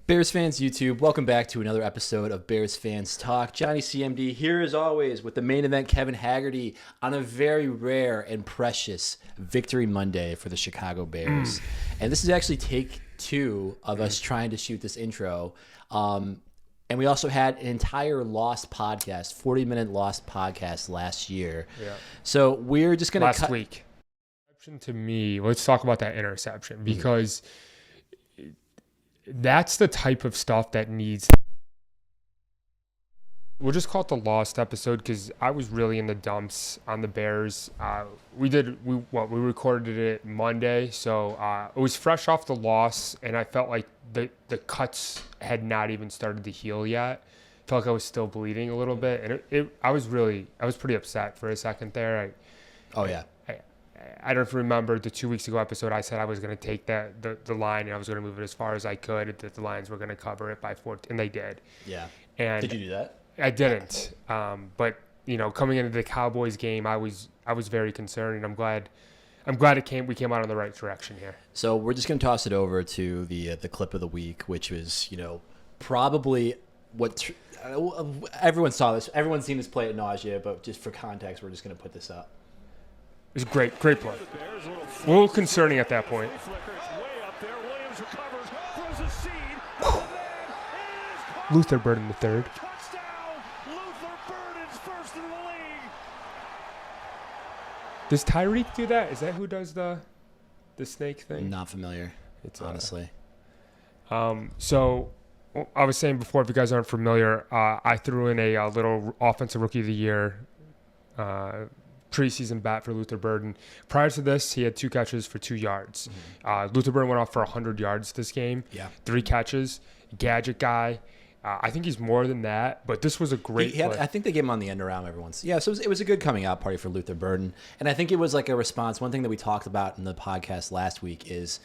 Bears fans YouTube, welcome back to another episode of Bears Fans Talk. Johnny CMD here as always with the main event Kevin Haggerty on a very rare and precious Victory Monday for the Chicago Bears. And this is actually take two of us trying to shoot this intro. And we also had an entire lost podcast, 40-minute lost podcast last year. Yeah. So we're just going to last week. To me, let's talk about that interception because that's the type of stuff that needs. We'll just call it the lost episode because I was really in the dumps on the Bears. We recorded it Monday, so it was fresh off the loss, and I felt like the cuts had not even started to heal yet. I felt like I was still bleeding a little bit, and I was pretty upset for a second there. I don't remember the 2 weeks ago episode. I said I was going to take the line and I was going to move it as far as I could. That the Lions were going to cover it by 4, and they did. Yeah. And did you do that? I didn't. But coming into the Cowboys game, I was very concerned, and I'm glad we came out in the right direction here. So we're just going to toss it over to the clip of the week, which was probably what everyone saw this. Everyone's seen this play at nausea, but just for context, we're just going to put this up. It was great play. A little concerning at that point. Luther Burden the third. Does Tyreek do that? Is that who does the snake thing? Not familiar. It's honestly. So I was saying before, if you guys aren't familiar, I threw in a little offensive rookie of the year preseason bat for Luther Burden. Prior to this, he had 2 catches for 2 yards. Luther Burden went off for 100 yards this game. Yeah. 3 catches. Gadget guy. I think he's more than that, but this was a great play. I think they gave him on the end around every once. Yeah, so it was a good coming out party for Luther Burden. And I think it was like a response. One thing that we talked about in the podcast last week is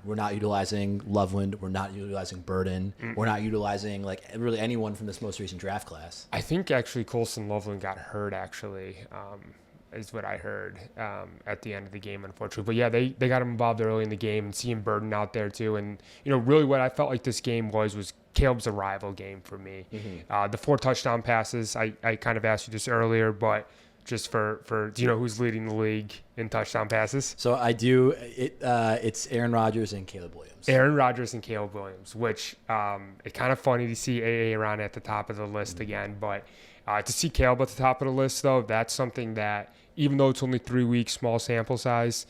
we're not utilizing Loveland. We're not utilizing Burden. We're not utilizing like really anyone from this most recent draft class. I think actually Colson Loveland got hurt is what I heard at the end of the game, unfortunately. But yeah, they got him involved early in the game, and seeing Burden out there too. And really what I felt like this game was Caleb's arrival game for me. The 4 touchdown passes, I kind of asked you this earlier, but just for do you know who's leading the league in touchdown passes? So I do. It's Aaron Rodgers and Caleb Williams. Aaron Rodgers and Caleb Williams, which it's kind of funny to see AA around at the top of the list again. But to see Caleb at the top of the list, though, that's something that, even though it's only 3 weeks, small sample size,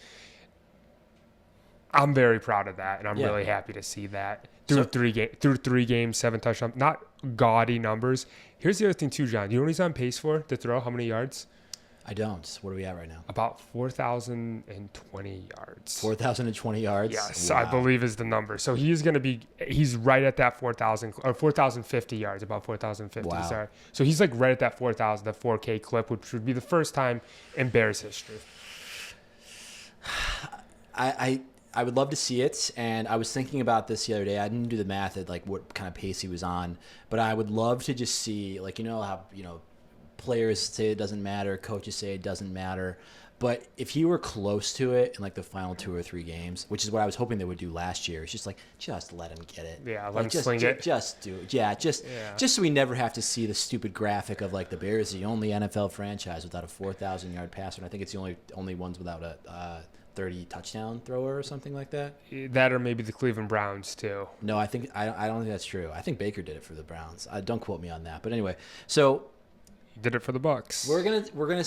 I'm very proud of that, and I'm really happy to see that. Through 3 games, 7 touchdowns, not gaudy numbers. Here's the other thing too, John. Do you know what he's on pace for to throw? How many yards? I don't. What are we at right now? About 4,020 yards. 4,020 yards? Yes, wow. I believe is the number. So he's right at that 4,000 or 4,050 yards, about 4,050. Wow. Sorry. So he's like right at that 4,000, the 4K clip, which would be the first time in Bears history. I would love to see it, and I was thinking about this the other day. I didn't do the math at like what kind of pace he was on, but I would love to just see, like, how players say it doesn't matter, coaches say it doesn't matter, but if he were close to it in like the final 2 or 3 games, which is what I was hoping they would do last year, it's just let him get it. Yeah, let him sling it. Just do it. Yeah, just so we never have to see the stupid graphic of like the Bears, the only NFL franchise without a 4,000-yard passer, and I think it's the only ones without a 30 touchdown thrower or something like that. That or maybe the Cleveland Browns too. No, I don't think that's true. I think Baker did it for the Browns. Don't quote me on that. But anyway, so he did it for the Bucks. We're gonna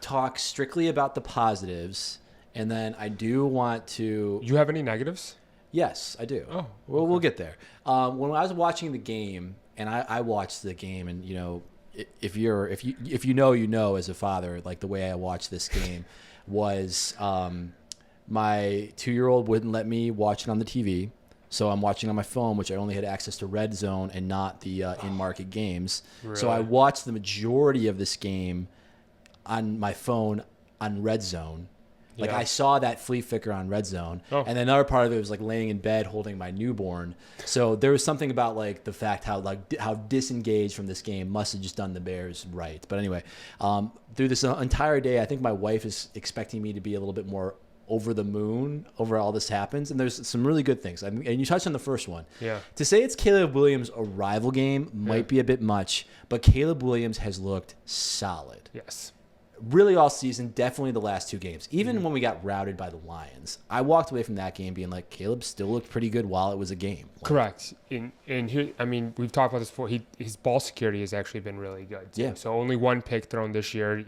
talk strictly about the positives, and then I do want to. You have any negatives? Yes, I do. Oh, well, we'll get there. When I was watching the game, and I watched the game, and if you know as a father, like the way I watched this game was. My 2-year-old wouldn't let me watch it on the TV, so I'm watching on my phone, which I only had access to Red Zone and not the in-market games. Really? So I watched the majority of this game on my phone on Red Zone. Like I saw that flea flicker on Red Zone, and then another part of it was like laying in bed holding my newborn. So there was something about like the fact how disengaged from this game must have just done the Bears right. But anyway, through this entire day, I think my wife is expecting me to be a little bit more over the moon over all this happens, and there's some really good things. I mean, and you touched on the first one. Yeah. To say it's Caleb Williams' arrival game might be a bit much, but Caleb Williams has looked solid. Yes. Really all season, definitely the last 2 games. Even when we got routed by the Lions, I walked away from that game being like, Caleb still looked pretty good while it was a game. Correct. And here, I mean, we've talked about this before. His ball security has actually been really good, too. Yeah. So only 1 pick thrown this year.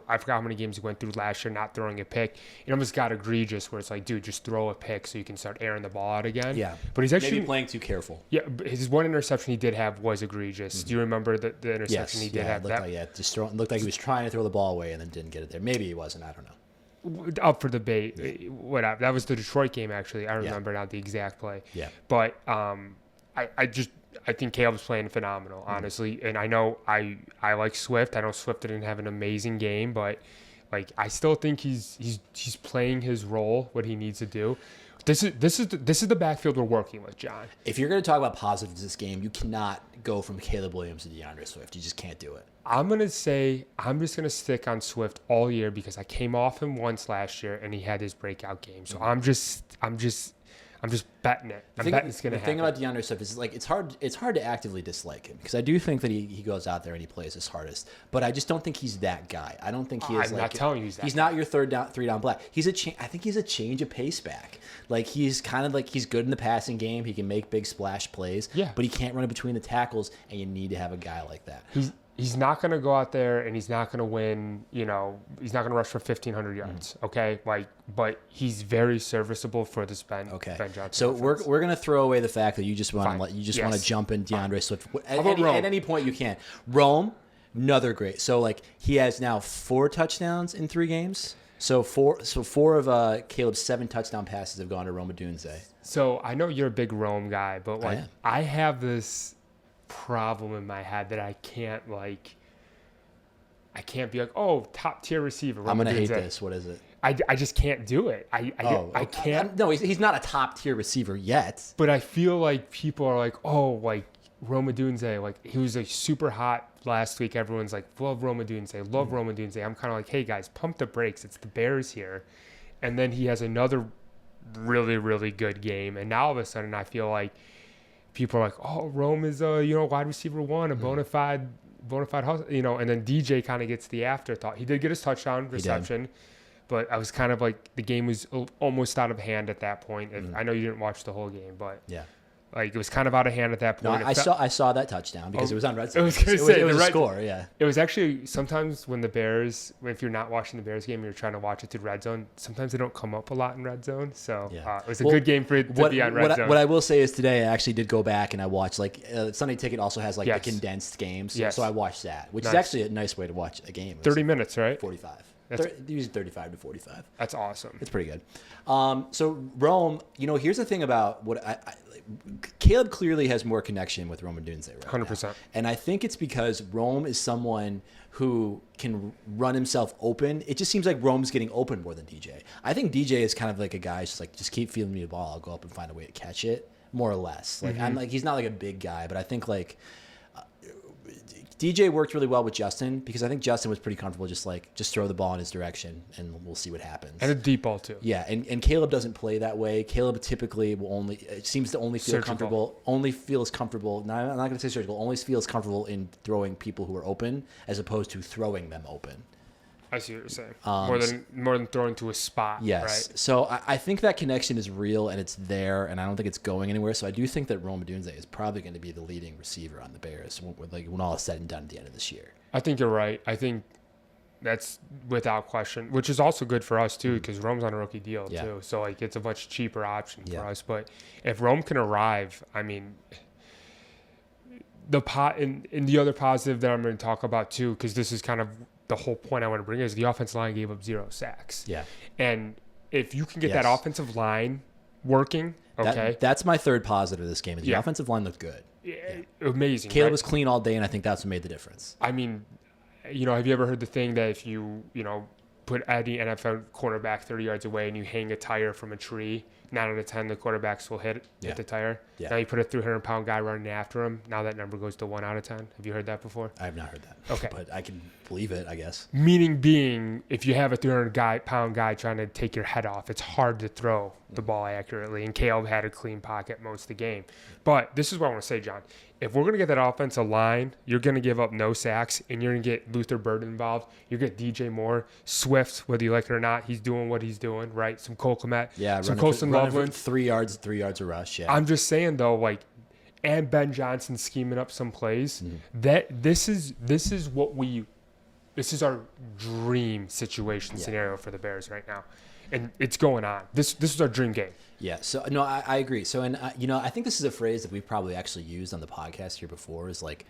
I forgot how many games he went through last year not throwing a pick. It almost got egregious where it's like, dude, just throw a pick so you can start airing the ball out again. Yeah. But he's actually maybe playing too careful. Yeah, but his one interception he did have was egregious. Do you remember the interception he did have? Looked like he was trying to throw the ball away and then didn't get it there. Maybe he wasn't. I don't know. Up for debate. Whatever. That was the Detroit game, actually. I remember now the exact play. Yeah. But I think Caleb's playing phenomenal, honestly. And I know I like Swift. I know Swift didn't have an amazing game, but like I still think he's playing his role, what he needs to do. This is the backfield we're working with, John. If you're going to talk about positives this game, you cannot go from Caleb Williams to DeAndre Swift. You just can't do it. I'm just gonna stick on Swift all year because I came off him once last year and he had his breakout game. So I'm just betting it. I'm betting it's gonna happen. The thing about DeAndre Swift is like it's hard to actively dislike him because I do think that he goes out there and he plays his hardest, but I just don't think he's that guy. I don't think he is. I'm not telling you he's that. He's not your 3-down black. I think he's a change of pace back. Like he's kind of like he's good in the passing game. He can make big splash plays. Yeah. But he can't run in between the tackles, and you need to have a guy like that. He's not going to go out there and he's not going to win, he's not going to rush for 1,500 yards, okay? But he's very serviceable for this Ben Johnson. So offense. we're going to throw away the fact that you just want to jump in DeAndre Swift at any point you can. Rome, another great. So like he has now 4 touchdowns in 3 games. So four of Caleb's 7 touchdown passes have gone to Rome Odunze. So I know you're a big Rome guy, but like I have this problem in my head that I can't be like, oh, top tier receiver. I'm gonna hate this. What is it? I just can't do it. I can't. No, he's not a top tier receiver yet. But I feel like people are like, oh, like Rome Odunze, like he was like super hot last week. Everyone's like, love Rome Odunze, love Rome Odunze. I'm kind of like, hey guys, pump the brakes. It's the Bears here, and then he has another really, really good game, and now all of a sudden I feel like people are like, oh, Rome is wide receiver 1, a bona fide hustle, and then DJ kind of gets the afterthought. He did get his touchdown reception, but I was kind of like the game was almost out of hand at that point. I know you didn't watch the whole game, but like it was kind of out of hand at that point. No, I saw that touchdown because it was on red zone. I was going to say it was a score. Yeah, it was actually sometimes when the Bears, if you're not watching the Bears game, you're trying to watch it through red zone. Sometimes they don't come up a lot in red zone, so it was a good game for it to be on red zone. What I will say is today I actually did go back and I watched Sunday Ticket also has the condensed games, so I watched that, which is actually a nice way to watch a game. 30 minutes, right? 45. Usually 35 to 45. That's awesome. It's pretty good. So Rome, here's the thing about what Caleb clearly has more connection with Rome Odunze right 100%. now. And I think it's because Rome is someone who can run himself open. It just seems like Rome's getting open more than DJ. I think DJ is kind of like a guy who's just keep feeding me the ball. I'll go up and find a way to catch it, more or less. He's not like a big guy, but I think DJ worked really well with Justin because I think Justin was pretty comfortable just throw the ball in his direction and we'll see what happens. And a deep ball too. Yeah, and Caleb doesn't play that way. Caleb typically seems to only feel comfortable. Only feels comfortable. No, I'm not going to say surgical. Only feels comfortable in throwing people who are open as opposed to throwing them open. I see what you're saying. More than throwing to a spot. Yes. Right? So I think that connection is real and it's there, and I don't think it's going anywhere. So I do think that Rome Odunze is probably going to be the leading receiver on the Bears when all is said and done at the end of this year. I think you're right. I think that's without question, which is also good for us too, because Rome's on a rookie deal too. So it's a much cheaper option for us. But if Rome can arrive, I mean, and the other positive that I'm going to talk about too, because this is kind of the whole point I want to bring is the offensive line gave up 0 sacks. Yeah. And if you can get that offensive line working, that's my third positive of this game. Is the offensive line looked good. Amazing. Caleb was clean all day, and I think that's what made the difference. I mean, have you ever heard the thing that if you, put any NFL cornerback 30 yards away and you hang a tire from a tree, 9 out of 10 the quarterbacks will hit the tire. Yeah. Now you put a 300-pound guy running after him. Now that number goes to 1 out of 10. Have you heard that before? I have not heard that. Okay. But I can believe it, I guess. Meaning being, if you have a 300-pound guy trying to take your head off, it's hard to throw the ball accurately. And Caleb had a clean pocket most of the game. But this is what I want to say, John. If we're going to get that offensive line, you're going to give up no sacks, and you're going to get Luther Burden involved. You're going to get DJ Moore, Swift, whether you like it or not. He's doing what he's doing, right? Some Cole Kmet, some Colston Loveland. 3 yards a rush, yeah. I'm just saying, though, like, and Ben Johnson scheming up some plays. This is our dream scenario for the Bears right now, and it's going on. This is our dream game. Yeah. So no, I agree. So and I think this is a phrase that we've probably actually used on the podcast here before, is like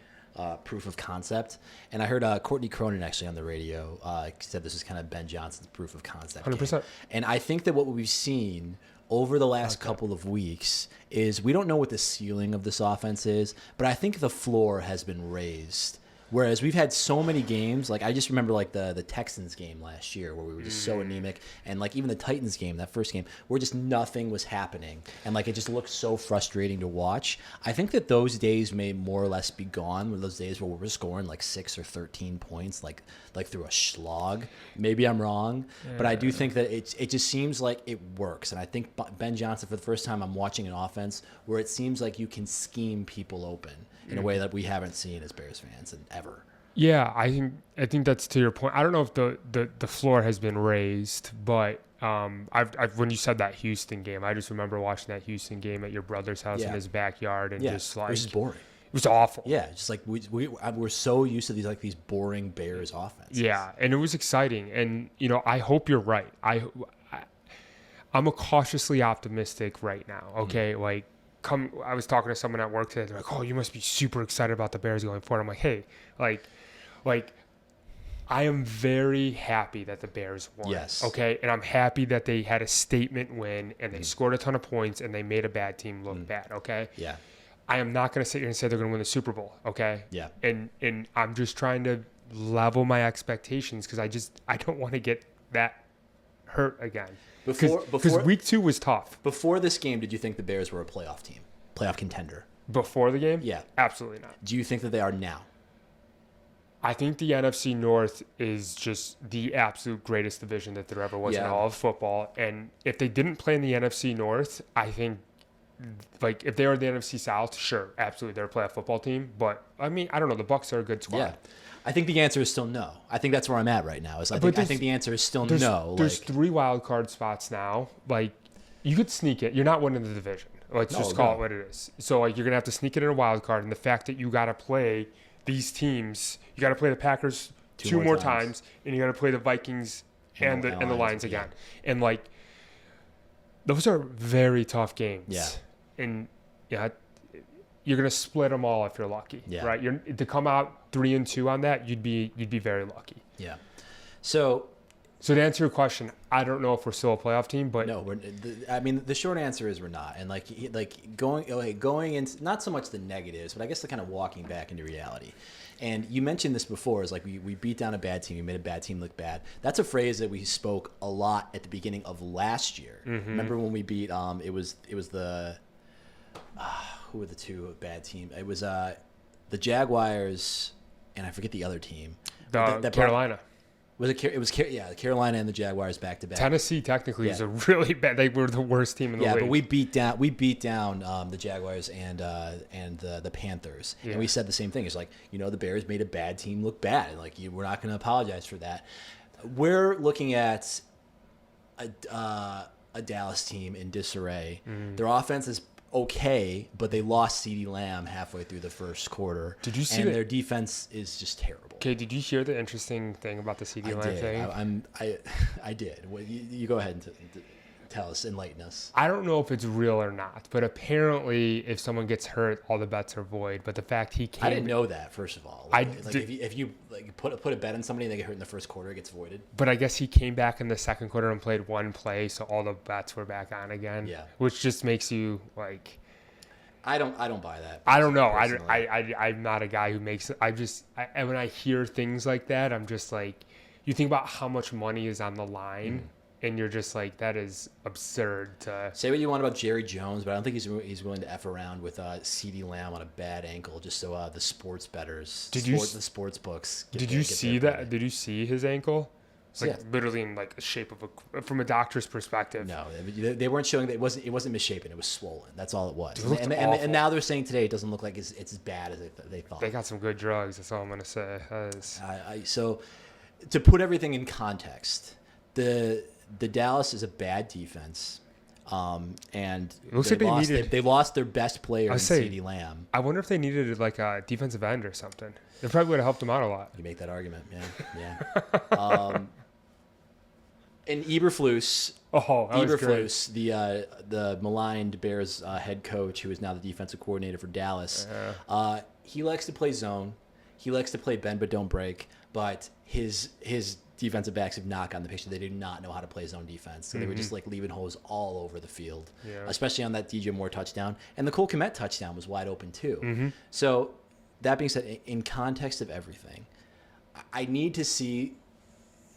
proof of concept. And I heard Courtney Cronin actually on the radio said this is kind of Ben Johnson's proof of concept. 100%. And I think that what we've seen over the last couple of weeks is we don't know what the ceiling of this offense is, but I think the floor has been raised. Whereas we've had so many games, like I just remember like the Texans game last year where we were just so anemic, and like even the Titans game, that first game, where just nothing was happening, and like it just looked so frustrating to watch. I think that those days may more or less be gone, with those days where we were scoring like 6 or 13 points, like through a slog. Maybe I'm wrong, but I do think that it just seems like it works, and I think Ben Johnson, for the first time, I'm watching an offense where it seems like you can scheme people open in a way that we haven't seen as Bears fans and ever. Yeah, I think that's to your point. I don't know if the floor has been raised, but I've when you said that Houston game, I just remember watching that Houston game at your brother's house in his backyard, and just like, it was boring. It was awful. Yeah, just like we're so used to these boring Bears offenses. Yeah, and it was exciting, and I hope you're right. I'm a cautiously optimistic right now. Okay, like. I was talking to someone at work today. They're like, "Oh, you must be super excited about the Bears going forward." I'm like, "Hey, like, I am very happy that the Bears won. Yes. Okay, and I'm happy that they had a statement win and they scored a ton of points and they made a bad team look bad. Okay. Yeah. I am not going to sit here and say they're going to win the Super Bowl. Okay. Yeah. And I'm just trying to level my expectations because I don't want to get that hurt again. Because week 2 was tough. Before this game, did you think the Bears were a playoff team, playoff contender? Before the game? Yeah. Absolutely not. Do you think that they are now? I think the NFC North is just the absolute greatest division that there ever was in all of football. And if they didn't play in the NFC North, I think, like, if they were the NFC South, sure, absolutely, they're a playoff football team. But, I mean, I don't know. The Bucs are a good squad. Yeah. I think the answer is still no. I think that's where I'm at right now. I think the answer is still no. There's 3 wild card spots now. Like, you could sneak it. You're not winning the division. Let's just call it what it is. So, like, you're going to have to sneak it in a wild card. And the fact that you got to play these teams, you got to play the Packers two more times, and you got to play the Vikings and the Lions again. And, like, those are very tough games. Yeah. And, you're going to split them all if you're lucky, right? To come out 3-2 on that, you'd be very lucky. Yeah. So to answer your question, I don't know if we're still a playoff team, but no, the short answer is we're not. And going into not so much the negatives, but I guess the kind of walking back into reality. And you mentioned this before, is like we beat down a bad team, we made a bad team look bad. That's a phrase that we spoke a lot at the beginning of last year. Mm-hmm. Remember when we beat it was the who were the 2 bad teams? It was the Jaguars, and I forget the other team. Carolina. The Carolina and the Jaguars back to back. Tennessee technically is a really bad. They were the worst team in the league. Yeah, but we beat down the Jaguars and the Panthers, and we said the same thing. It's like, the Bears made a bad team look bad, and like we're not going to apologize for that. We're looking at a Dallas team in disarray. Mm-hmm. Their offense is okay, but they lost CeeDee Lamb halfway through the first quarter. Did you see that? Their defense is just terrible. Okay, did you hear the interesting thing about the CeeDee Lamb thing? I did. Well, you go ahead and tell us, enlighten us. I don't know if it's real or not, but apparently if someone gets hurt, all the bets are void. But the fact he came... I didn't know that, first of all. If you put a bet on somebody and they get hurt in the first quarter, it gets voided. But I guess he came back in the second quarter and played one play, so all the bets were back on again. Yeah. Which just makes you, like... I don't buy that. I don't know. I'm not a guy who makes it. When I hear things like that, I'm just like, you think about how much money is on the line and you're just like, that is absurd to say what you want about Jerry Jones, but I don't think he's willing to F around with CeeDee Lamb on a bad ankle just so the sports bettors, the sports books. Did you see that? Did you see his ankle? It's like literally in like the shape of from a doctor's perspective. No, they weren't showing that it wasn't misshapen. It was swollen. That's all it was. Dude, and now they're saying today it doesn't look like it's as bad as they thought. They got some good drugs. That's all I'm gonna say. So to put everything in context, the Dallas is a bad defense. And it looks like they lost their best player in CeeDee Lamb. I wonder if they needed like a defensive end or something. They probably would have helped them out a lot. You make that argument, yeah. And Eberflus, the maligned Bears head coach, who is now the defensive coordinator for Dallas, he likes to play zone. He likes to play bend but don't break. But his defensive backs have not gotten the picture. They do not know how to play zone defense. So they were just like leaving holes all over the field, especially on that DJ Moore touchdown. And the Cole Kmet touchdown was wide open too. So that being said, in context of everything, I need to see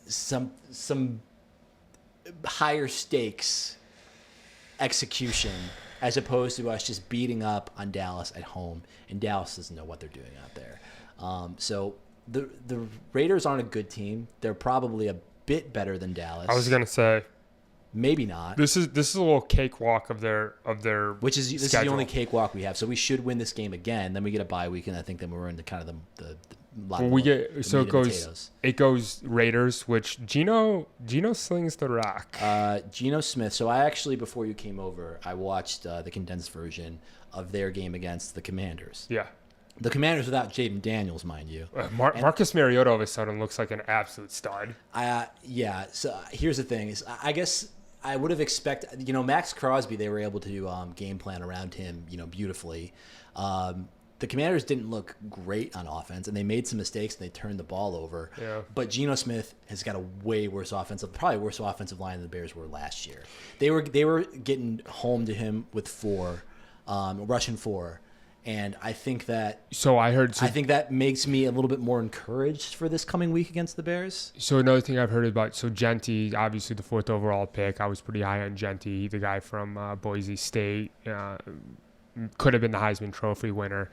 some higher stakes execution as opposed to us just beating up on Dallas at home, and Dallas doesn't know what they're doing out there. So the Raiders aren't a good team. They're probably a bit better than Dallas. I was gonna say maybe not. This is a little cakewalk of their this is the only cakewalk we have. So we should win this game again. Then we get a bye week, and I think then we're in the kind of the it goes Raiders, which Geno slings the rock. Geno Smith. So I actually, before you came over, I watched the condensed version of their game against the Commanders. Yeah. The Commanders without Jaden Daniels, mind you. Marcus Mariota all of a sudden looks like an absolute stud. Yeah. So here's the thing: is I guess I would have expected. Max Crosby, they were able to game plan around him, beautifully. The Commanders didn't look great on offense, and they made some mistakes, and they turned the ball over. Yeah. But Geno Smith has got a way worse probably worse offensive line than the Bears were last year. They were getting home to him with rushing 4. And I think that I think that makes me a little bit more encouraged for this coming week against the Bears. So another thing I've heard about, Genti, obviously the 4th overall pick. I was pretty high on Genti, the guy from Boise State. Could have been the Heisman Trophy winner.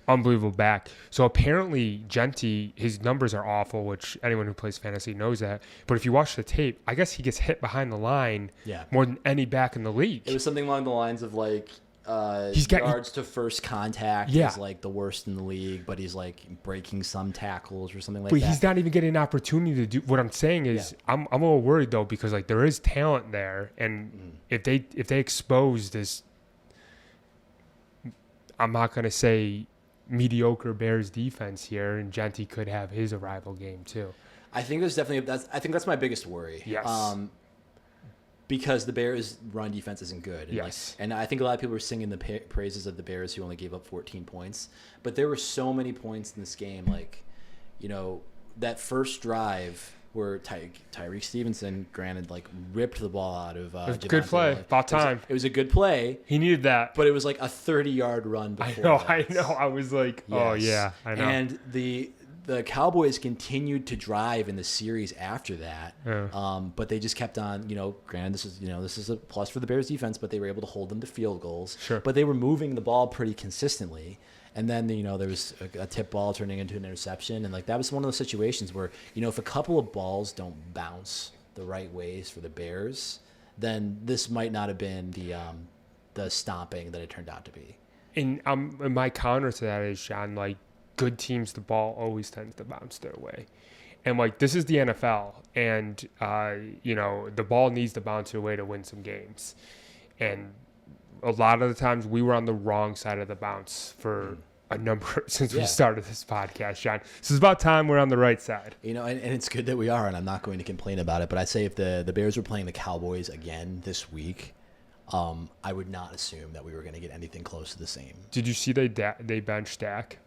Unbelievable back. So apparently Genti, his numbers are awful, which anyone who plays fantasy knows that. But if you watch the tape, I guess he gets hit behind the line more than any back in the league. It was something along the lines of like yards to first contact is like the worst in the league, but he's like breaking some tackles or something like that. But he's not even getting an opportunity to do. What I'm saying is, I'm a little worried though, because like there is talent there, and if they expose this, I'm not gonna say mediocre Bears defense here, and Genti could have his arrival game too. I think there's definitely I think that's my biggest worry. Yes. Because the Bears' run defense isn't good. And yes. And I think a lot of people were singing the praises of the Bears, who only gave up 14 points. But there were so many points in this game, like, that first drive where Tyreek Stevenson, granted, like ripped the ball out of. It was a good play. About time. It was a good play. He needed that. But it was like a 30-yard run before I know. I was like, yes. Oh, yeah, I know. And the Cowboys continued to drive in the series after that, but they just kept on. Granted, this is a plus for the Bears defense, but they were able to hold them to field goals. Sure. But they were moving the ball pretty consistently, and then there was a tip ball turning into an interception, and like that was one of those situations where if a couple of balls don't bounce the right ways for the Bears, then this might not have been the stomping that it turned out to be. And my counter to that is, Sean, like, good teams, the ball always tends to bounce their way. And, like, this is the NFL, and, the ball needs to bounce your way to win some games. And a lot of the times we were on the wrong side of the bounce for a number since we started this podcast, John. So it's about time we're on the right side. And it's good that we are, and I'm not going to complain about it. But I'd say if the Bears were playing the Cowboys again this week, I would not assume that we were going to get anything close to the same. Did you see they benched Dak?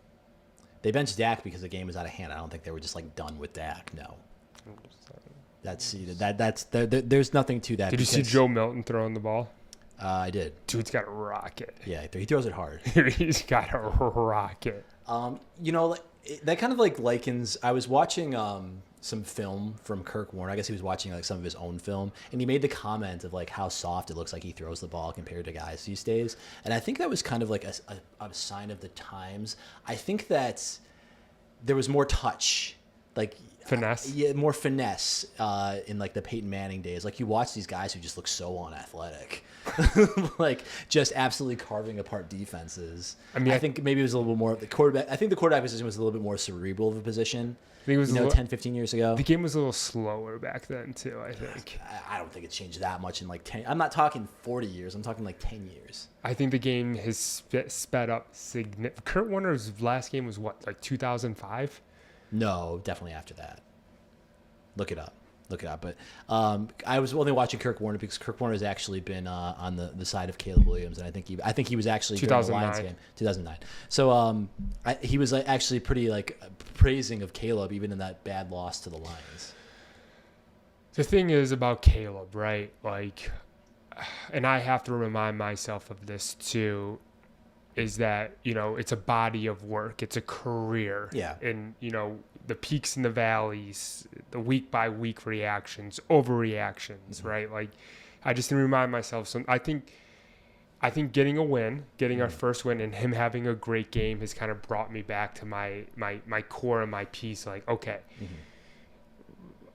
They benched Dak because the game was out of hand. I don't think they were just like done with Dak. No. There's nothing to that. Did you see Joe Milton throwing the ball? I did. Dude's got a rocket. Yeah, he throws it hard. He's got a rocket. That kind of like likens. I was watching some film from Kirk Warner. I guess he was watching like some of his own film, and he made the comment of like how soft it looks like he throws the ball compared to guys these days. And I think that was kind of like a sign of the times. I think that there was more touch, like finesse. Yeah, more finesse in like the Peyton Manning days. Like you watch these guys who just look so unathletic, like just absolutely carving apart defenses. I mean, I think maybe it was a little bit more the quarterback. I think the quarterback position was a little bit more cerebral of a position. I think it was 10, 15 years ago. The game was a little slower back then too, I think. I don't think it changed that much in like 10. I'm not talking 40 years. I'm talking like 10 years. I think the game has sped up significantly. Kurt Warner's last game was what, like 2005? No, definitely after that. Look it up. But I was only watching Kirk Warner because Kirk Warner has actually been on the side of Caleb Williams, and I think he was actually during the Lions game, 2009. So he was like, actually pretty like praising of Caleb even in that bad loss to the Lions. The thing is about Caleb, right? Like, and I have to remind myself of this too, is that, you know, it's a body of work. It's a career. Yeah. And, you know, the peaks and the valleys, the week by week reactions, overreactions, right? Like, I just remind myself. So I think getting a win, getting our first win, and him having a great game has kind of brought me back to my core and my peace. Like, okay,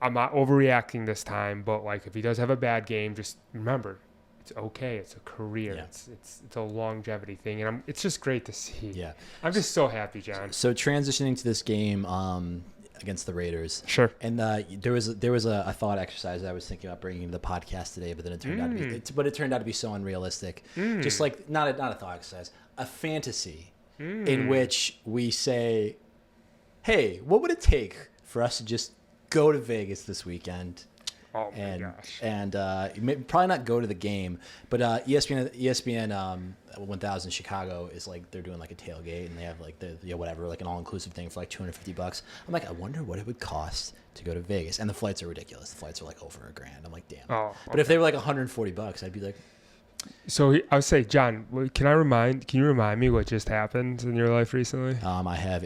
I'm not overreacting this time, but like if he does have a bad game, just remember, it's okay. It's a career. Yeah. It's a longevity thing, and it's just great to see. Yeah, I'm just so happy, John. So transitioning to this game against the Raiders, sure. And there was a thought exercise that I was thinking about bringing to the podcast today, but then it turned out to be so unrealistic. Just like not a thought exercise, a fantasy in which we say, hey, what would it take for us to just go to Vegas this weekend? Oh my gosh! And probably not go to the game, but ESPN 1000 Chicago is like they're doing like a tailgate, and they have like whatever, like an all inclusive thing for like $250. I'm like, I wonder what it would cost to go to Vegas, and the flights are ridiculous. The flights are like over $1,000. I'm like, damn. Oh, okay. But if they were like $140, I'd be like. So I would say, John, can you remind me what just happened in your life recently? I have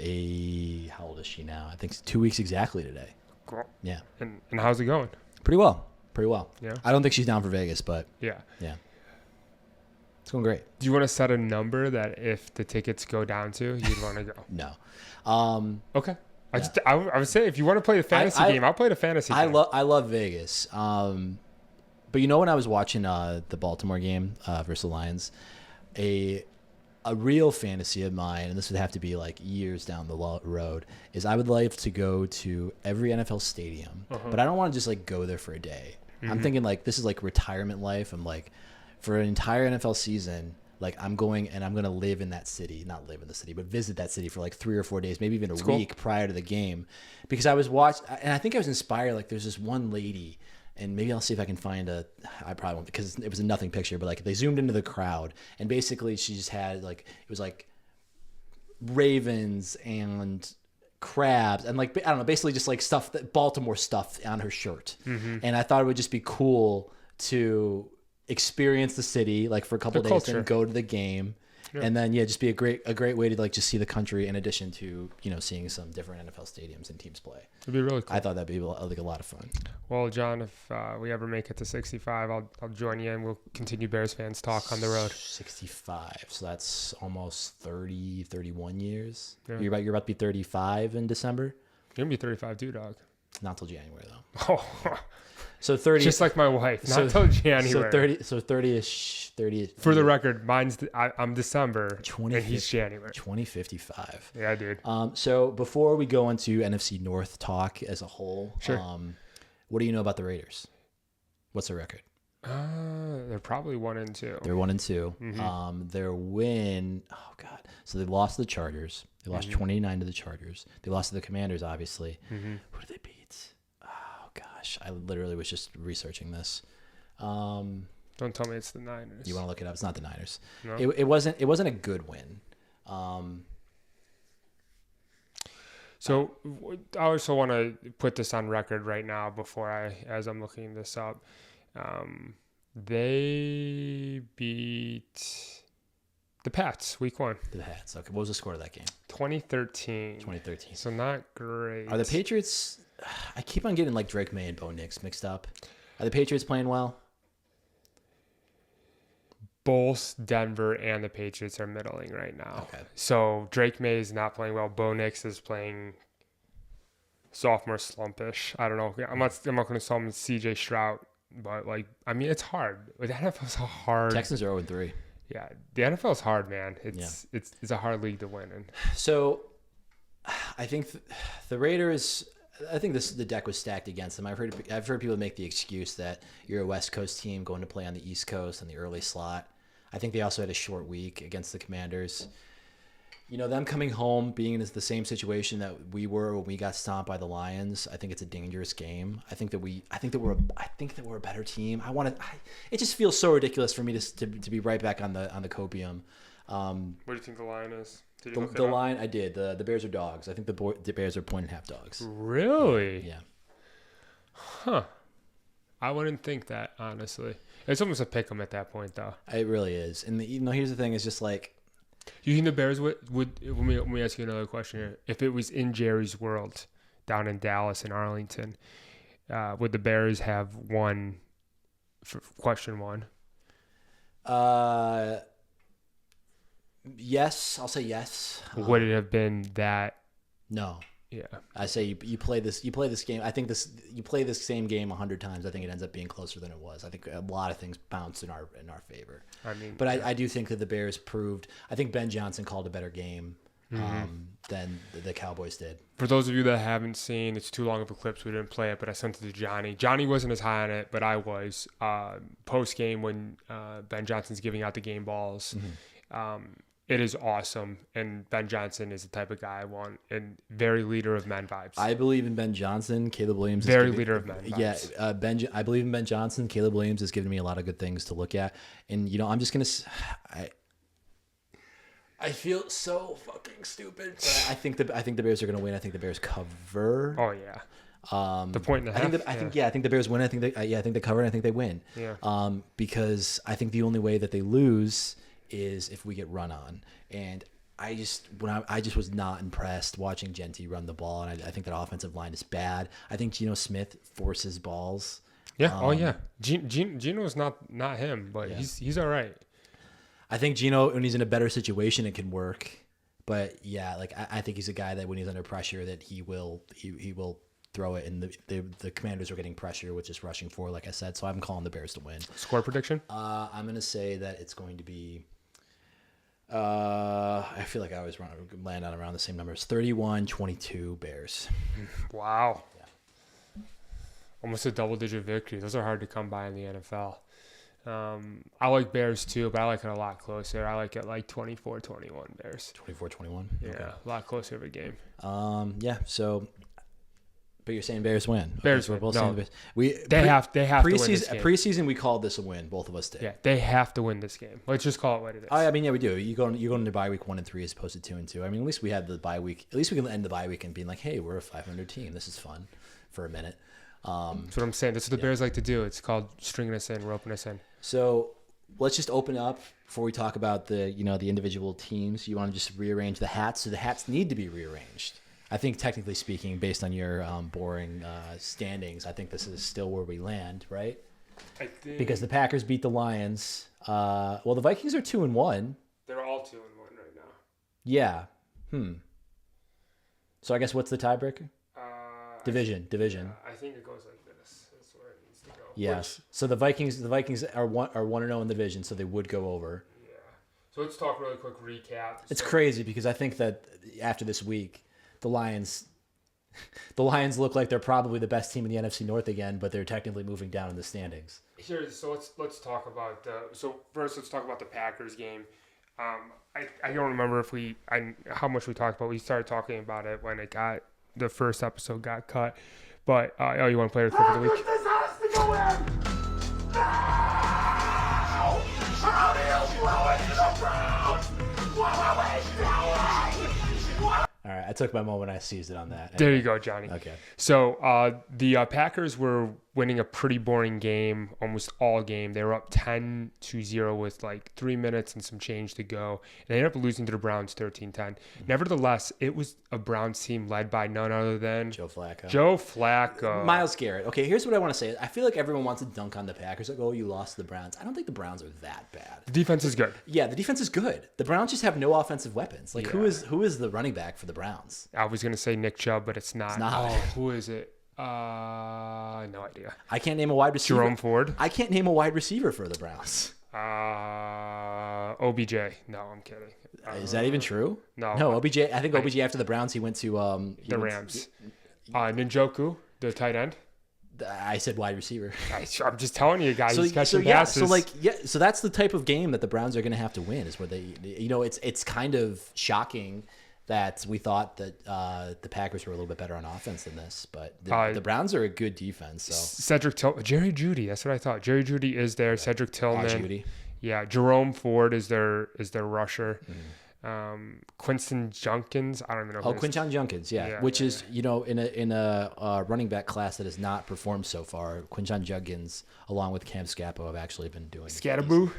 how old is she now? I think it's 2 weeks exactly today. Cool. Yeah. And how's it going? Pretty well. Yeah. I don't think she's down for Vegas, but yeah. It's going great. Do you want to set a number that if the tickets go down to, you'd want to go? No. Okay. Yeah. I would say if you want to play the fantasy game, I'll play the fantasy game. I love Vegas. But you know, when I was watching the Baltimore game versus the Lions, a real fantasy of mine, and this would have to be like years down the road, is I would like to go to every NFL stadium, but I don't want to just like go there for a day. I'm thinking like this is like retirement life. I'm like, for an entire NFL season, like I'm going to live in that city, not live in the city, but visit that city for like 3 or 4 days, maybe even a week prior to the game, because I was and I think I was inspired. Like there's this one lady. And maybe I'll see if I can find I probably won't because it was a nothing picture, but like they zoomed into the crowd and basically she just had like, it was like ravens and crabs and like, I don't know, basically just like stuff that Baltimore stuff on her shirt. And I thought it would just be cool to experience the city like for a couple of days and go to the game. Yeah. And then just be a great way to like just see the country in addition to, you know, seeing some different NFL stadiums and teams play. It'd be really cool. I thought that'd be like a lot of fun. Well, John, if we ever make it to 65, I'll join you and we'll continue Bears fans talk on the road. 65, so that's almost 31 years. Yeah. You're about to be 35 in December. You're gonna be 35 too, dog. Not till January though. Oh. So 30, just like my wife, not till January. So 30ish. For the record, I'm December, and he's January. 2055. Yeah, dude. So before we go into NFC North talk as a whole, sure. What do you know about the Raiders? What's their record? They're probably 1-2. They're 1-2. Their win. Oh God. So they lost to the Chargers. They lost 29 to the Chargers. They lost to the Commanders, obviously. Who did they beat? Gosh, I literally was just researching this. Don't tell me it's the Niners. You want to look it up? It's not the Niners. No? It wasn't a good win. So I also want to put this on record right now as I'm looking this up. They beat the Pats week 1. The Pats. Okay. What was the score of that game? 2013. 2013. So not great. Are the Patriots I keep on getting like Drake May and Bo Nix mixed up. Are the Patriots playing well? Both Denver and the Patriots are middling right now. Okay. So Drake May is not playing well. Bo Nix is playing sophomore slumpish. I don't know. I'm not going to call him C.J. Stroud, but like, I mean, it's hard. The NFL's a hard. Texans are 0-3. Yeah, the NFL's hard, man. It's a hard league to win in. So, I think the Raiders. I think the deck was stacked against them. I've heard people make the excuse that you're a West Coast team going to play on the East Coast in the early slot. I think they also had a short week against the Commanders. You know, them coming home, being in the same situation that we were when we got stomped by the Lions. I think it's a dangerous game. I think that we're a better team. It just feels so ridiculous for me to be right back on the copium. What do you think the line is? The line, I did. The Bears are dogs. I think the Bears are 1.5 dogs. Really? Yeah. Huh. I wouldn't think that, honestly. It's almost a pick 'em at that point, though. It really is. And here's the thing: is just like, you think the Bears would let me ask you another question here. If it was in Jerry's world, down in Dallas and Arlington, would the Bears have won? Question one. Yes, I'll say yes. Would it have been that? No. Yeah. I say you play this game. I think you play this same game 100 times. I think it ends up being closer than it was. I think a lot of things bounce in our favor. I mean, but I do think that the Bears proved. I think Ben Johnson called a better game than the Cowboys did. For those of you that haven't seen, it's too long of a clip, so we didn't play it. But I sent it to Johnny. Johnny wasn't as high on it, but I was. Post game when Ben Johnson's giving out the game balls. It is awesome, and Ben Johnson is the type of guy I want, and very leader of men vibes. I believe in Ben Johnson. Caleb Williams is leader of men vibes. Yeah, I believe in Ben Johnson. Caleb Williams has given me a lot of good things to look at, and I'm just gonna. I feel so fucking stupid, but I think the Bears are gonna win. I think the Bears cover. Oh yeah. The point and a half. I think the Bears win. I think they cover, and I think they win. Yeah. Because I think the only way that they lose is if we get run on, and I just was not impressed watching Genty run the ball, and I think that offensive line is bad. I think Geno Smith forces balls. Yeah. Geno's not him, but he's all right. I think Geno, when he's in a better situation, it can work. But yeah, like I think he's a guy that when he's under pressure, that he will throw it, and the Commanders are getting pressure with just rushing forward, like I said. So I'm calling the Bears to win. Score prediction? I'm gonna say that it's going to be. I feel like I always land on around the same numbers. 31-22 Bears. Wow. Yeah. Almost a double-digit victory. Those are hard to come by in the NFL. I like Bears too, but I like it a lot closer. I like it like 24-21 Bears. 24-21? Yeah, okay. A lot closer of a game. Yeah, so... But you're saying Bears win. Bears win. We're both saying Bears. They have to win this game. Preseason, we called this a win. Both of us did. Yeah, they have to win this game. Let's just call it what it is. I mean, yeah, we do. You go into bye week 1-3 as opposed to 2-2. I mean, at least we had the bye week. At least we can end the bye week and being like, hey, we're a 500 team. This is fun for a minute. That's what I'm saying. That's what the Bears like to do. It's called stringing us in, roping us in. So let's just open up before we talk about the individual teams. You want to just rearrange the hats? So the hats need to be rearranged. I think technically speaking, based on your boring standings, I think this is still where we land, right? I think because the Packers beat the Lions. Well, the Vikings are 2-1. They're all 2-1 right now. Yeah. So I guess what's the tiebreaker? Division. I think it goes like this. That's where it needs to go. Yes. So the Vikings are 1-0 in the division, so they would go over. Yeah. So let's talk really quick recap. It's crazy because I think that after this week, the Lions look like they're probably the best team in the NFC North again, but they're technically moving down in the standings. So let's talk about let's talk about the Packers game. I don't remember how much we talked about. We started talking about it when the first episode got cut. But you want to play the clip of the week? This has to go in. No! How do you blow it to the ground? What are we doing? All right, I took my moment. I seized it on that. There you go, Johnny. Okay. So the Packers were winning a pretty boring game almost all game. They were up 10-0 with like 3 minutes and some change to go. And they ended up losing to the Browns 13-10. Nevertheless, it was a Browns team led by none other than Joe Flacco. Joe Flacco. Myles Garrett. Okay, here's what I want to say. I feel like everyone wants to dunk on the Packers. Like, oh, you lost to the Browns. I don't think the Browns are that bad. The defense is good. Yeah, the defense is good. The Browns just have no offensive weapons. Like, Yeah. who is the running back for the Browns? I was going to say Nick Chubb, but it's not. It's not. Oh, who is it? No idea. I can't name a wide receiver. Jerome Ford? I can't name a wide receiver for the Browns. OBJ. No, I'm kidding. Is that even true? No. No, OBJ. I think OBJ after the Browns, he went to The Rams. Njoku, the tight end. I said wide receiver. I'm just telling you guys, he's catching yeah, passes. so that's the type of game that the Browns are going to have to win. Is where they, it's kind of shocking that we thought that the Packers were a little bit better on offense than this, but the Browns are a good defense. So Jerry Jeudy, that's what I thought. Jerry Jeudy is there. Cedric Tillman. Jeudy. Yeah, Jerome Ford is their rusher. Quinton Junkins, I don't even know. Quinton Junkins, which is in a running back class that has not performed so far. Quinton Junkins, along with Cam Scapo, have actually been doing Scatterboo.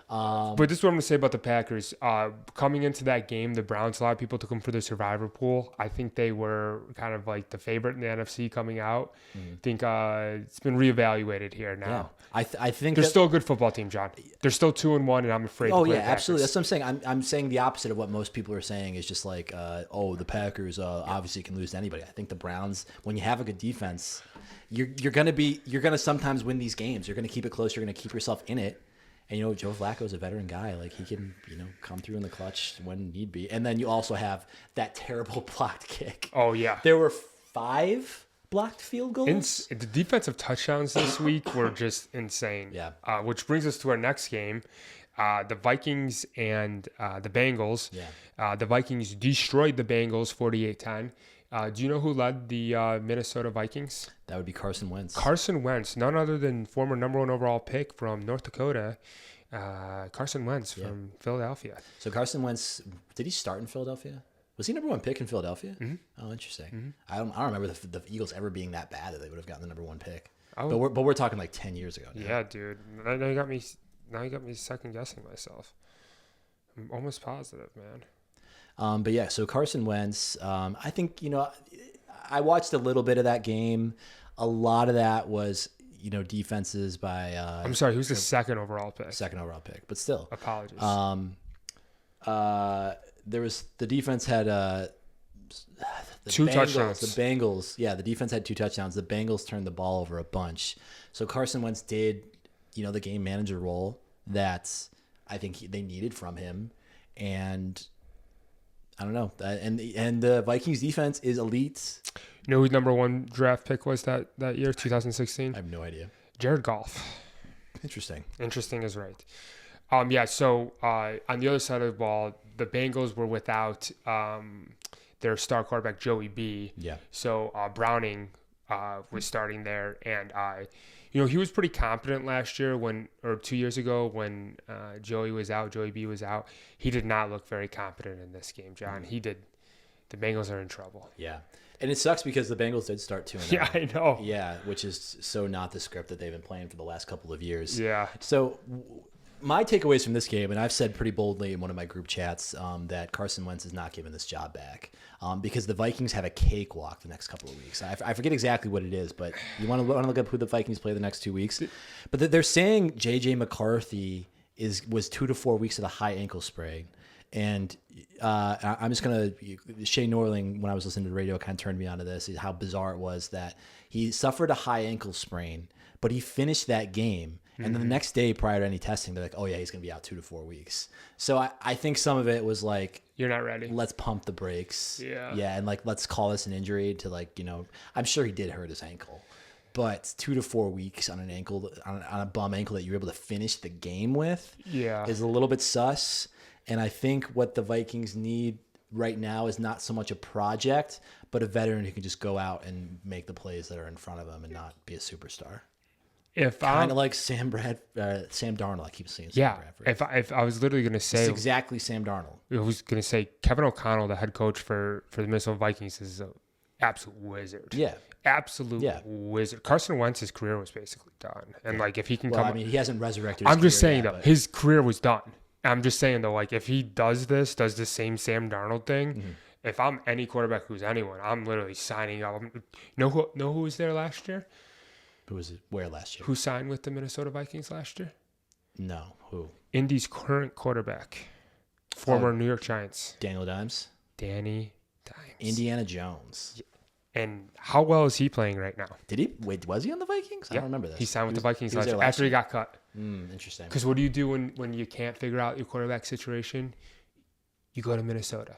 But this is what I'm going to say about the Packers. Coming into that game, the Browns, a lot of people took them for the survivor pool. I think they were kind of like the favorite in the NFC coming out. I think it's been reevaluated here now. Yeah. I think they're still a good football team, John. They're still 2-1, and I'm afraid. Oh to play yeah, the absolutely. Packers. That's what I'm saying. I'm saying the opposite of what most people are saying. Is just like, the Packers obviously can lose to anybody. I think the Browns, when you have a good defense, you're gonna sometimes win these games. You're gonna keep it close. You're gonna keep yourself in it. And Joe Flacco is a veteran guy. Like, he can come through in the clutch when need be. And then you also have that terrible blocked kick. Oh yeah, there were 5 blocked field goals. The defensive touchdowns this week were just insane. Yeah. Which brings us to our next game, the Vikings and the Bengals. Yeah. The Vikings destroyed the Bengals 48-10. Do you know who led the Minnesota Vikings? That would be Carson Wentz. Carson Wentz, none other than former number 1 overall pick from North Dakota, Carson Wentz from Philadelphia. So Carson Wentz, did he start in Philadelphia? Was he number 1 pick in Philadelphia? Mm-hmm. Oh, interesting. I don't remember the Eagles ever being that bad that they would have gotten the number 1 pick. Oh. But we're talking like 10 years ago now. Yeah, dude. Now you got me second guessing myself. I'm almost positive, man. But yeah, so Carson Wentz, I think, I watched a little bit of that game. A lot of that was, defenses by... I'm sorry, who's the second overall pick? Second overall pick, but still. Apologies. The defense had 2 touchdowns. The Bengals, the defense had 2 touchdowns. The Bengals turned the ball over a bunch. So Carson Wentz did, the game manager role that I think they needed from him. And... I don't know. And the Vikings defense is elite. You know who number 1 draft pick was that year, 2016? I have no idea. Jared Goff. Interesting. Interesting is right. So on the other side of the ball, the Bengals were without their star quarterback, Joey B. Yeah. So Browning was starting there. And, he was pretty competent last year 2 years ago when Joey B was out. He did not look very competent in this game, John. He did. The Bengals are in trouble. Yeah. And it sucks because the Bengals did start 2-0. Yeah, I know. Yeah, which is so not the script that they've been playing for the last couple of years. Yeah. So my takeaways from this game, and I've said pretty boldly in one of my group chats that Carson Wentz is not giving this job back because the Vikings have a cakewalk the next couple of weeks. I forget exactly what it is, but you want to look up who the Vikings play the next 2 weeks. But they're saying J.J. McCarthy was 2 to 4 weeks of a high ankle sprain. And I'm just going to – Shay Norling, when I was listening to the radio, kind of turned me on to this, how bizarre it was that he suffered a high ankle sprain, but he finished that game. And then the next day, prior to any testing, they're like, oh, yeah, he's going to be out 2 to 4 weeks. So I think some of it was like, you're not ready. Let's pump the brakes. Yeah. Yeah, and let's call this an injury to I'm sure he did hurt his ankle. But 2 to 4 weeks on an ankle, on a bum ankle that you're able to finish the game with is a little bit sus. And I think what the Vikings need right now is not so much a project, but a veteran who can just go out and make the plays that are in front of him and not be a superstar. Kind of like Sam Darnold. I keep saying Sam Bradford. If I was literally going to say... It's exactly Sam Darnold. I was going to say Kevin O'Connell, the head coach for the Minnesota Vikings, is absolute wizard. Yeah. Absolute wizard. Carson Wentz's career was basically done. And, like, if he can come... I mean, he hasn't resurrected his I'm just career saying, yet, though, but- his career was done. I'm just saying, though, like, if he does the same Sam Darnold thing, if I'm any quarterback who's anyone, I'm literally signing up. Know who was there last year? Who was it? Where last year? Who signed with the Minnesota Vikings last year? No. Who? Indy's current quarterback. Former New York Giants. Daniel Dimes? Danny Dimes. Indiana Jones. And how well is he playing right now? Did he? Wait, was he on the Vikings? I don't remember this. He signed with the Vikings he was last there year after he got cut. Interesting. Because what do you do when you can't figure out your quarterback situation? You go to Minnesota,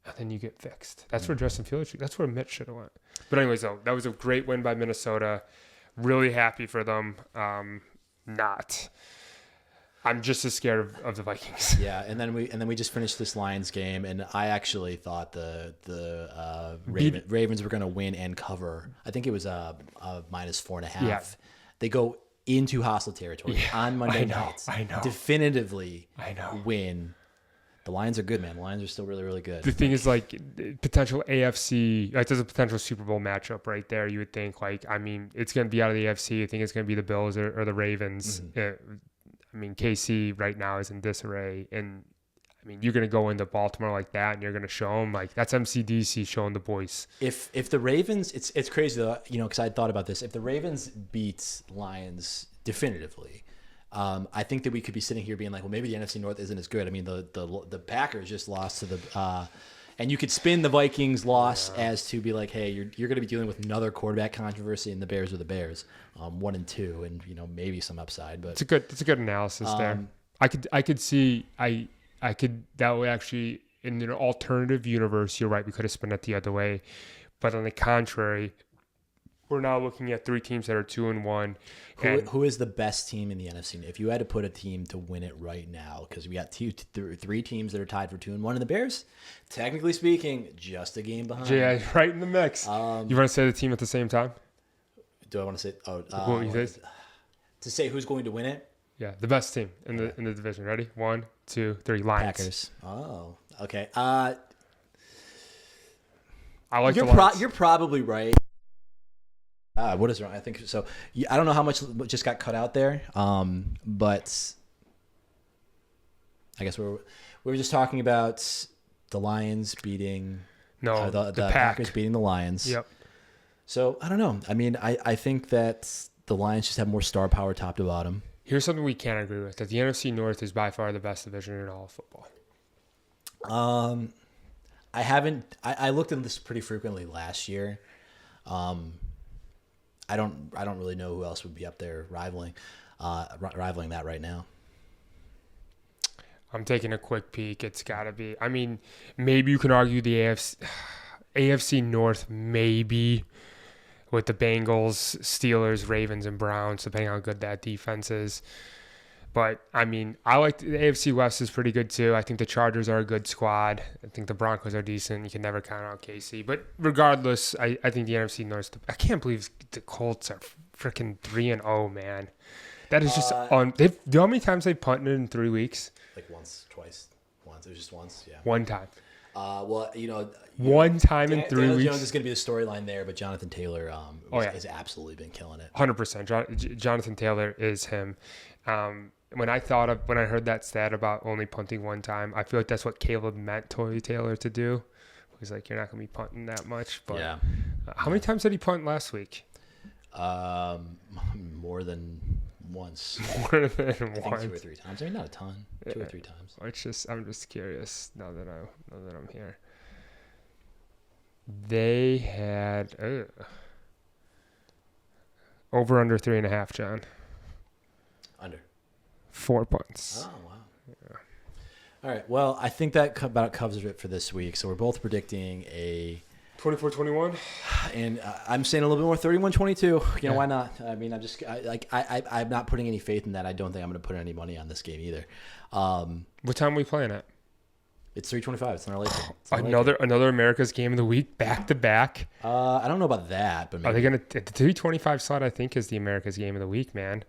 and then you get fixed. That's where Justin Fields. That's where Mitch should have went. But anyways, though, that was a great win by Minnesota. Really happy for them. I'm just as scared of the Vikings. Yeah, and then we just finished this Lions game, and I actually thought the Ravens were going to win and cover. I think it was a -4.5. Yeah. They go into hostile territory on Monday nights. I know. Definitively win. The Lions are good, man. The Lions are still really, really good. The thing is, like, potential AFC, like, there's a potential Super Bowl matchup right there. You would think, like, I mean, it's going to be out of the AFC. I think it's going to be the Bills or the Ravens. I mean, KC right now is in disarray. And, I mean, you're going to go into Baltimore like that, and you're going to show them, like, that's MCDC showing the boys. If the Ravens, it's crazy, though, you know, because I had thought about this. If the Ravens beat Lions definitively, I think that we could be sitting here being like, well, maybe the NFC North isn't as good. I mean, the Packers just lost to the and you could spin the Vikings loss as to be like, hey, you're going to be dealing with another quarterback controversy, and the Bears are the Bears, 1-2, and you know, maybe some upside. But it's a good analysis there. I could see that would actually, in an alternative universe, you're right, we could have spun it the other way, but on the contrary, we're now looking at three teams that are 2-1. Who is the best team in the NFC? If you had to put a team to win it right now, because we got three teams that are tied for 2-1, and the Bears, technically speaking, just a game behind. Yeah, right in the mix. You want to say the team at the same time? Do I want to say? What you think? To say who's going to win it? Yeah, the best team in the division. Ready? 1, 2, 3. Lions. Packers. Oh, okay. I like the Lions. You're probably right. What is wrong? I think so. I don't know how much just got cut out there, but I guess we were just talking about the Lions beating the Packers beating the Lions. Yep. So I don't know. I mean, I think that the Lions just have more star power top to bottom. Here's something we can't agree with: that the NFC North is by far the best division in all of football. I haven't. I looked at this pretty frequently last year. I don't really know who else would be up there rivaling that right now. I'm taking a quick peek. It's got to be. I mean, maybe you can argue the AFC North, maybe with the Bengals, Steelers, Ravens, and Browns, depending on how good that defense is. But, I mean, I like the AFC West is pretty good, too. I think the Chargers are a good squad. I think the Broncos are decent. You can never count out KC. But regardless, I think the NFC North, I can't believe the Colts are freaking 3-0, man. That is just on. Do you know how many times they've punted in 3 weeks? Like once, twice, once. It was just once, yeah. One time. Well, you know, one time in 3 weeks. Jones is going to be the storyline there, but Jonathan Taylor has absolutely been killing it. 100%. Jonathan Taylor is him. When I heard that stat about only punting one time, I feel like that's what Caleb meant Tory Taylor to do. He's like, you're not going to be punting that much. But yeah. How many times did he punt last week? More than once. More than I think once. 2 or 3 times. I mean, not a ton. 2 or 3 times. I'm just curious now that I'm here. They had over under 3.5, John. Under. 4 punts. Oh, wow. Yeah. All right. Well, I think that about covers it for this week. So we're both predicting a 24-21. And I'm saying a little bit more 31-22. You know, why not? I mean, I'm not putting any faith in that. I don't think I'm going to put any money on this game either. What time are we playing at? It's 3:25. It's not late. Another America's Game of the Week, back to back. I don't know about that, but maybe. Are they going to the 3:25 slot? I think is the America's Game of the Week, man.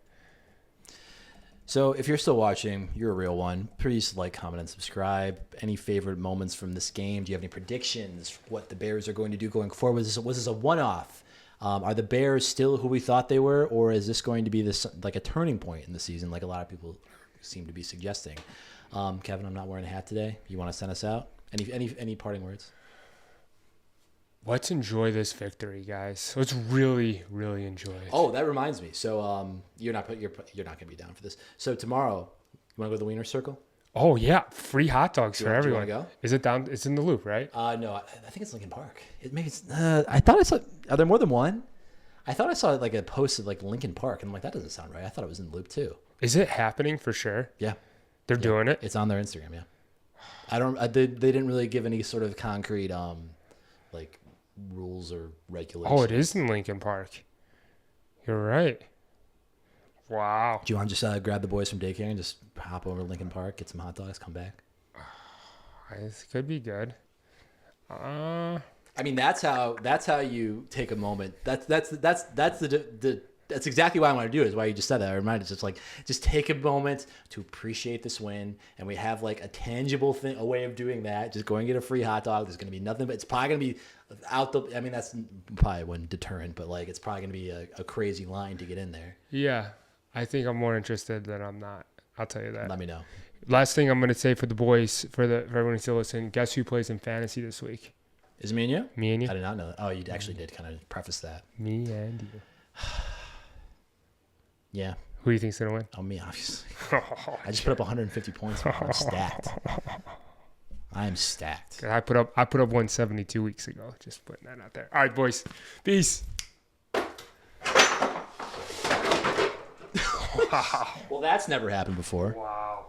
So if you're still watching, you're a real one. Please like, comment, and subscribe. Any favorite moments from this game? Do you have any predictions? What the Bears are going to do going forward? Was this a one-off? Are the Bears still who we thought they were, or is this going to be this like a turning point in the season, like a lot of people seem to be suggesting? Kevin, I'm not wearing a hat today. You want to send us out? Any parting words? Let's enjoy this victory, guys. Let's really, really enjoy it. Oh, that reminds me. So you're not going to be down for this. So tomorrow, you want to go to the Wiener Circle? Oh yeah, free hot dogs for Do everyone. you wanna go? Is it down? It's in the Loop, right? No, I think it's Lincoln Park. I thought I saw. Are there more than one? I thought I saw like a post of like Lincoln Park, and I'm like, that doesn't sound right. I thought it was in the Loop too. Is it happening for sure? Yeah, They're doing it. It's on their Instagram. Yeah, I don't. They didn't really give any sort of concrete like rules or regulations. Oh, it is in Lincoln Park. You're right. Wow. Do you want to just grab the boys from daycare and just hop over to Lincoln Park, get some hot dogs, come back? This could be good. I mean, that's how you take a moment. That's exactly why I want to do it. Is why you just said that. I reminded us, it's like just take a moment to appreciate this win, and we have like a tangible thing, a way of doing that. Just go and get a free hot dog. There's going to be nothing, but it's probably going to be out the. I mean, that's probably one deterrent, but like it's probably going to be a crazy line to get in there. Yeah, I think I'm more interested than I'm not. I'll tell you that. Let me know. Last thing I'm going to say for the boys, for everyone who's still listening, guess who plays in fantasy this week? Is it me and you? Me and you. I did not know that. Oh, you actually did kind of preface that. Me and you. Yeah. Who do you think's gonna win? Oh, me, obviously. I just put up 150 points. I'm stacked. I am stacked. I put up 170 2 weeks ago. Just putting that out there. All right, boys. Peace. Well, that's never happened before. Wow.